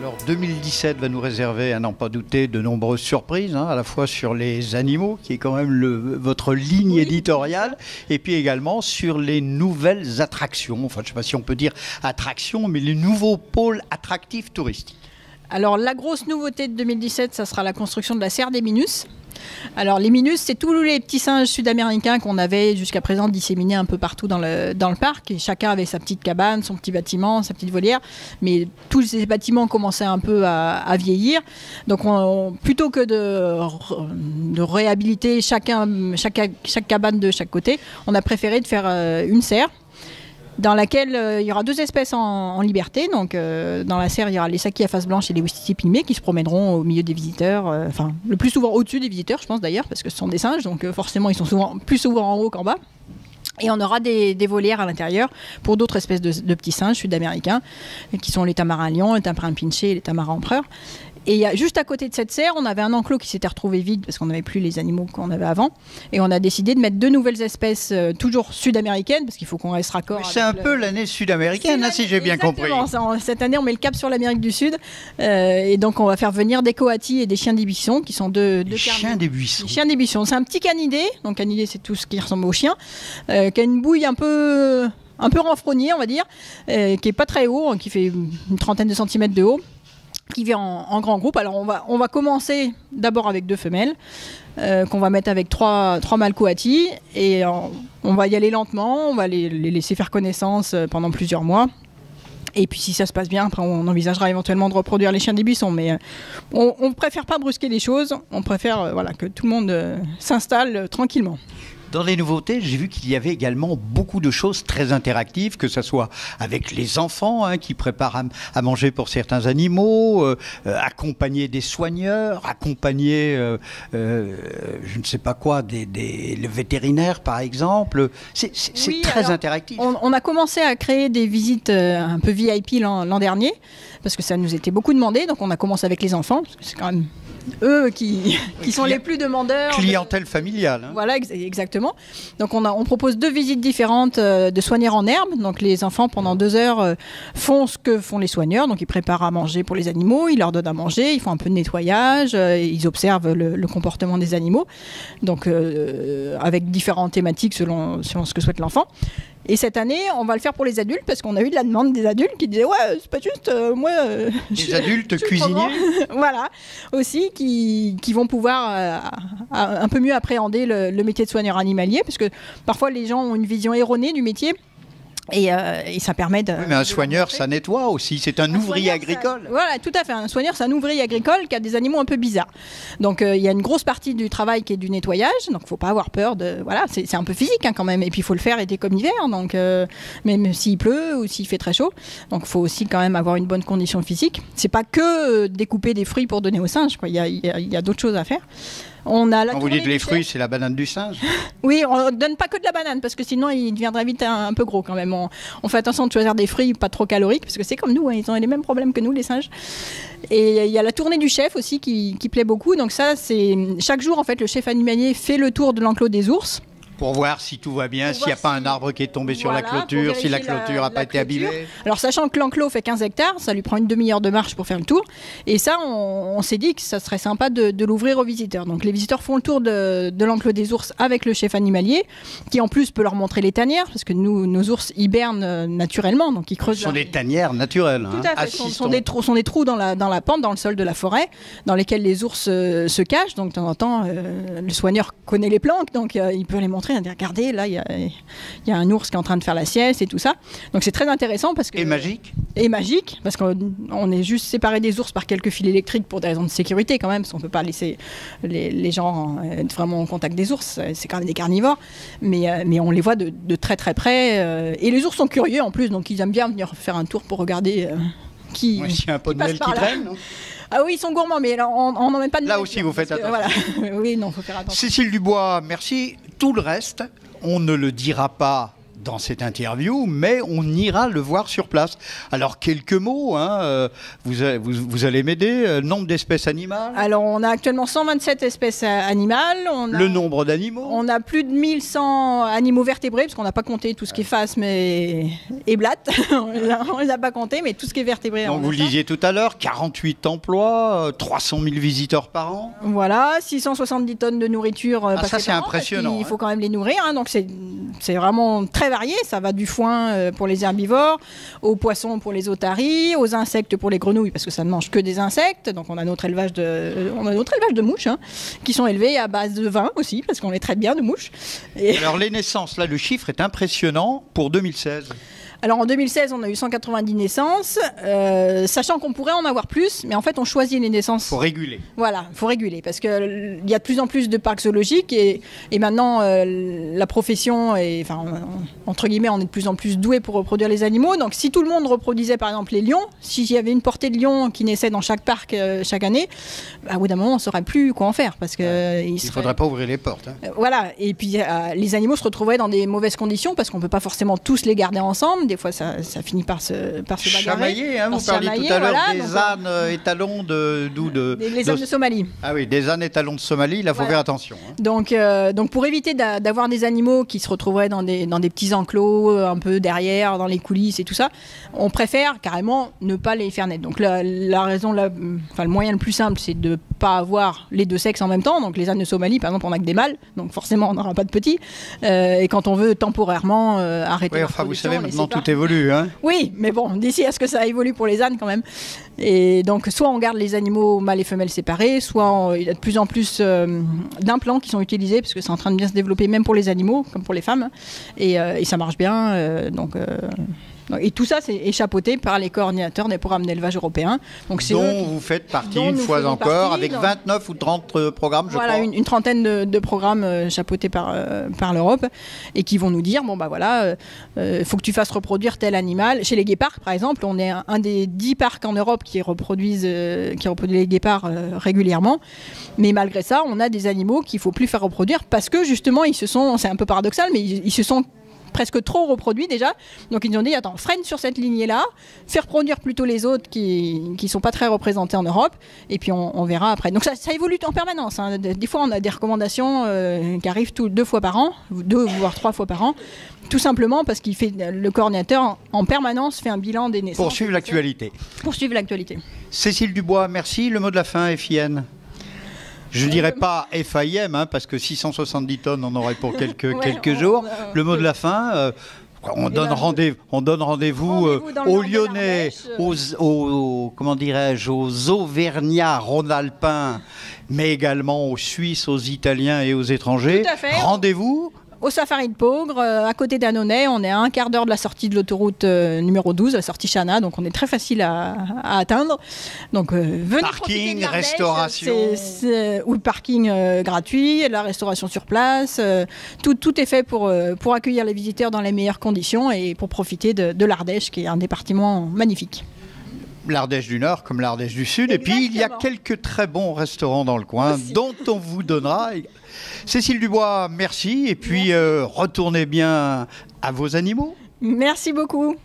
Alors 2017 va nous réserver, à n'en pas douter, de nombreuses surprises, à la fois sur les animaux, qui est quand même votre ligne éditoriale, et puis également sur les nouvelles attractions, enfin je ne sais pas si on peut dire attractions, mais les nouveaux pôles attractifs touristiques. Alors la grosse nouveauté de 2017, ça sera la construction de la serre des Minus. Alors les Minus, c'est tous les petits singes sud-américains qu'on avait jusqu'à présent disséminés un peu partout dans le parc. Et chacun avait sa petite cabane, son petit bâtiment, sa petite volière. Mais tous ces bâtiments commençaient un peu à vieillir. Donc plutôt que de réhabiliter chaque cabane de chaque côté, on a préféré de faire une serre dans laquelle il y aura deux espèces en liberté. Donc, dans la serre, il y aura les sakis à face blanche et les ouistiti pygmées qui se promèneront au milieu des visiteurs, enfin le plus souvent au-dessus des visiteurs, je pense d'ailleurs, parce que ce sont des singes, donc forcément ils sont plus souvent en haut qu'en bas. Et on aura des volières à l'intérieur pour d'autres espèces de petits singes sud-américains, qui sont les tamarins lions, les tamarins pinchés et les tamarins empereurs. Et juste à côté de cette serre, on avait un enclos qui s'était retrouvé vide parce qu'on n'avait plus les animaux qu'on avait avant. Et on a décidé de mettre deux nouvelles espèces, toujours sud-américaines, parce qu'il faut qu'on reste raccord. C'est un peu l'année sud-américaine, si j'ai bien compris. Cette année, on met le cap sur l'Amérique du Sud. Et donc, on va faire venir des coatis et des chiens des buissons, qui sont deux chiens des buissons. Chiens des buissons. C'est un petit canidé. Donc, canidé, c'est tout ce qui ressemble au chien, qui a une bouille un peu renfrognée, on va dire, qui n'est pas très haut, qui fait une trentaine de centimètres de haut, qui vit en grand groupe. Alors on va commencer d'abord avec deux femelles qu'on va mettre avec trois mâles coatis et on va y aller lentement, on va les laisser faire connaissance pendant plusieurs mois. Et puis si ça se passe bien, après on envisagera éventuellement de reproduire les chiens des buissons. Mais on préfère pas brusquer les choses, on préfère que tout le monde s'installe tranquillement. Dans les nouveautés, j'ai vu qu'il y avait également beaucoup de choses très interactives, que ce soit avec les enfants qui préparent à manger pour certains animaux, accompagner des soigneurs, accompagner, je ne sais pas quoi, le vétérinaire par exemple. C'est très interactif. On a commencé à créer des visites un peu VIP l'an dernier, parce que ça nous était beaucoup demandé. Donc on a commencé avec les enfants, parce que c'est quand même eux qui sont les plus demandeurs. Clientèle familiale. Voilà, exactement. Donc on propose deux visites différentes de soigneurs en herbe. Donc les enfants pendant 2 heures font ce que font les soigneurs. Donc ils préparent à manger pour les animaux, ils leur donnent à manger, ils font un peu de nettoyage, ils observent le comportement des animaux. Donc avec différentes thématiques selon ce que souhaite l'enfant. Et cette année, on va le faire pour les adultes parce qu'on a eu de la demande des adultes qui disaient c'est pas juste moi. Les adultes cuisiniers. Voilà, aussi qui vont pouvoir un peu mieux appréhender le métier de soigneur animalier, parce que parfois les gens ont une vision erronée du métier. Et ça permet de... Oui, mais un soigneur, ça nettoie aussi. C'est un ouvrier agricole. Voilà, tout à fait. Un soigneur, c'est un ouvrier agricole qui a des animaux un peu bizarres. Donc, il y a une grosse partie du travail qui est du nettoyage. Donc, il ne faut pas avoir peur de... Voilà, c'est un peu physique quand même. Et puis, il faut le faire été comme hiver. Donc, même s'il pleut ou s'il fait très chaud. Donc, il faut aussi quand même avoir une bonne condition physique. C'est pas que découper des fruits pour donner aux singes, quoi. Il y a d'autres choses à faire. Quand vous dites les fruits, c'est la banane du singe? Oui, on ne donne pas que de la banane, parce que sinon il deviendrait vite un peu gros quand même. On fait attention de choisir des fruits pas trop caloriques, parce que c'est comme nous, ils ont les mêmes problèmes que nous, les singes. Et il y a la tournée du chef aussi qui plaît beaucoup. Donc ça, c'est chaque jour, en fait, le chef animalier fait le tour de l'enclos des ours. Pour voir si tout va bien, s'il n'y a pas un arbre qui est tombé sur la clôture, si la clôture n'a pas été abîmée. Alors, sachant que l'enclos fait 15 hectares, ça lui prend une demi-heure de marche pour faire le tour. Et ça, on s'est dit que ça serait sympa de l'ouvrir aux visiteurs. Donc, les visiteurs font le tour de l'enclos des ours avec le chef animalier, qui en plus peut leur montrer les tanières, parce que nos ours hibernent naturellement. Donc, ils creusent. Ce sont des tanières naturelles. Tout à fait. Ce sont des trous dans la pente, dans le sol de la forêt, dans lesquels les ours se cachent. Donc, de temps en temps, le soigneur connaît les planques, donc il peut les montrer. Regardez, là, il y a un ours qui est en train de faire la sieste et tout ça. Donc, c'est très intéressant parce que... Et magique. Et magique, parce qu'on est juste séparés des ours par quelques fils électriques pour des raisons de sécurité quand même, parce qu'on ne peut pas laisser les gens être vraiment en contact des ours. C'est quand même des carnivores. Mais on les voit de très très près. Et les ours sont curieux en plus, donc ils aiment bien venir faire un tour pour regarder qui... Ouais, s'il y a un pot de miel qui traîne, non ? Ah oui, ils sont gourmands, mais là, on n'en met pas de... Là aussi, vous faites attention. Voilà. Oui, non, il faut faire attention. Cécile Dubois, merci. Tout le reste, on ne le dira pas dans cette interview, mais on ira le voir sur place. Alors, quelques mots, hein, vous allez m'aider. Nombre d'espèces animales? Alors, on a actuellement 127 espèces animales. Le nombre d'animaux? On a plus de 1100 animaux vertébrés, parce qu'on n'a pas compté tout ce qui est phasme et blatte. On ne les a pas comptés, mais tout ce qui est vertébré. Donc, vous le disiez tout à l'heure, 48 emplois, 300 000 visiteurs par an. Voilà, 670 tonnes de nourriture. Ça, c'est impressionnant. Il faut quand même les nourrir, hein, donc c'est vraiment très varié. Ça va du foin pour les herbivores, aux poissons pour les otaries, aux insectes pour les grenouilles, parce que ça ne mange que des insectes. Donc on a notre élevage de mouches, hein, qui sont élevées à base de vin aussi, parce qu'on les traite bien de mouches. Alors les naissances, là, le chiffre est impressionnant pour 2016. Alors en 2016, on a eu 190 naissances, sachant qu'on pourrait en avoir plus, mais en fait on choisit les naissances. Il faut réguler. Voilà, il faut réguler, parce qu'il y a de plus en plus de parcs zoologiques et maintenant la profession, entre guillemets, on est de plus en plus doué pour reproduire les animaux. Donc si tout le monde reproduisait par exemple les lions, s'il y avait une portée de lions qui naissaient dans chaque parc chaque année, au bout d'un moment on ne saurait plus quoi en faire. Parce que il ne faudrait pas ouvrir les portes. Hein. Voilà, et puis les animaux se retrouveraient dans des mauvaises conditions, parce qu'on ne peut pas forcément tous les garder ensemble. Des fois, ça finit par se bagarrer. Chamailler, hein, vous parliez tout à l'heure des ânes étalons les ânes de Somalie. Ah oui, des ânes étalons de Somalie, là, il faut faire attention. Hein. Donc pour éviter d'avoir des animaux qui se retrouveraient dans des petits enclos, un peu derrière, dans les coulisses et tout ça, on préfère carrément ne pas les faire naître. Donc la raison, le moyen le plus simple, c'est de ne pas avoir les deux sexes en même temps. Donc les ânes de Somalie, par exemple, on n'a que des mâles, donc forcément on n'aura pas de petits. Et quand on veut temporairement arrêter la reproduction, vous savez, maintenant tout évolue. Hein. Oui, mais bon, d'ici à ce que ça évolue pour les ânes quand même. Et donc, soit on garde les animaux mâles et femelles séparés, soit il y a de plus en plus d'implants qui sont utilisés, parce que c'est en train de bien se développer, même pour les animaux, comme pour les femmes. Et ça marche bien. Et tout ça, c'est échapeauté par les coordinateurs des programmes d'élevage européens. Donc, dont vous faites partie une fois encore, avec 29 ou 30 programmes, je crois. Voilà, une trentaine de programmes chapeautés par l'Europe, et qui vont nous dire, faut que tu fasses reproduire tel animal. Chez les guépards, par exemple, on est un des 10 parcs en Europe qui reproduisent les guépards régulièrement. Mais malgré ça, on a des animaux qu'il ne faut plus faire reproduire, parce que justement, c'est un peu paradoxal, mais ils se sont presque trop reproduits déjà. Donc ils nous ont dit, attends, freine sur cette lignée-là, fais reproduire plutôt les autres qui ne sont pas très représentés en Europe, et puis on verra après. Donc ça évolue en permanence. Hein. Des fois, on a des recommandations qui arrivent 2 fois par an, 2 voire 3 fois par an, tout simplement parce le coordinateur en permanence fait un bilan des naissances. Poursuivre l'actualité. Cécile Dubois, merci. Le mot de la fin, FIN. Je ne dirais pas FAIM, hein, parce que 670 tonnes, on aurait pour quelques jours. Le mot de la fin, on donne rendez-vous aux Lyonnais, aux Auvergnats, Rhône-Alpins, mais également aux Suisses, aux Italiens et aux étrangers. Tout à fait. Rendez-vous au Safari de Peaugres, à côté d'Annonay. On est à un quart d'heure de la sortie de l'autoroute numéro 12, la sortie Chana, donc on est très facile à atteindre. Donc venez parking, de restauration, ou le parking gratuit, la restauration sur place, tout est fait pour accueillir les visiteurs dans les meilleures conditions et pour profiter de l'Ardèche, qui est un département magnifique. L'Ardèche du Nord comme l'Ardèche du Sud. Exactement. Et puis il y a quelques très bons restaurants dans le coin dont on vous donnera. Cécile Dubois, merci. Et puis retournez bien à vos animaux. Merci beaucoup.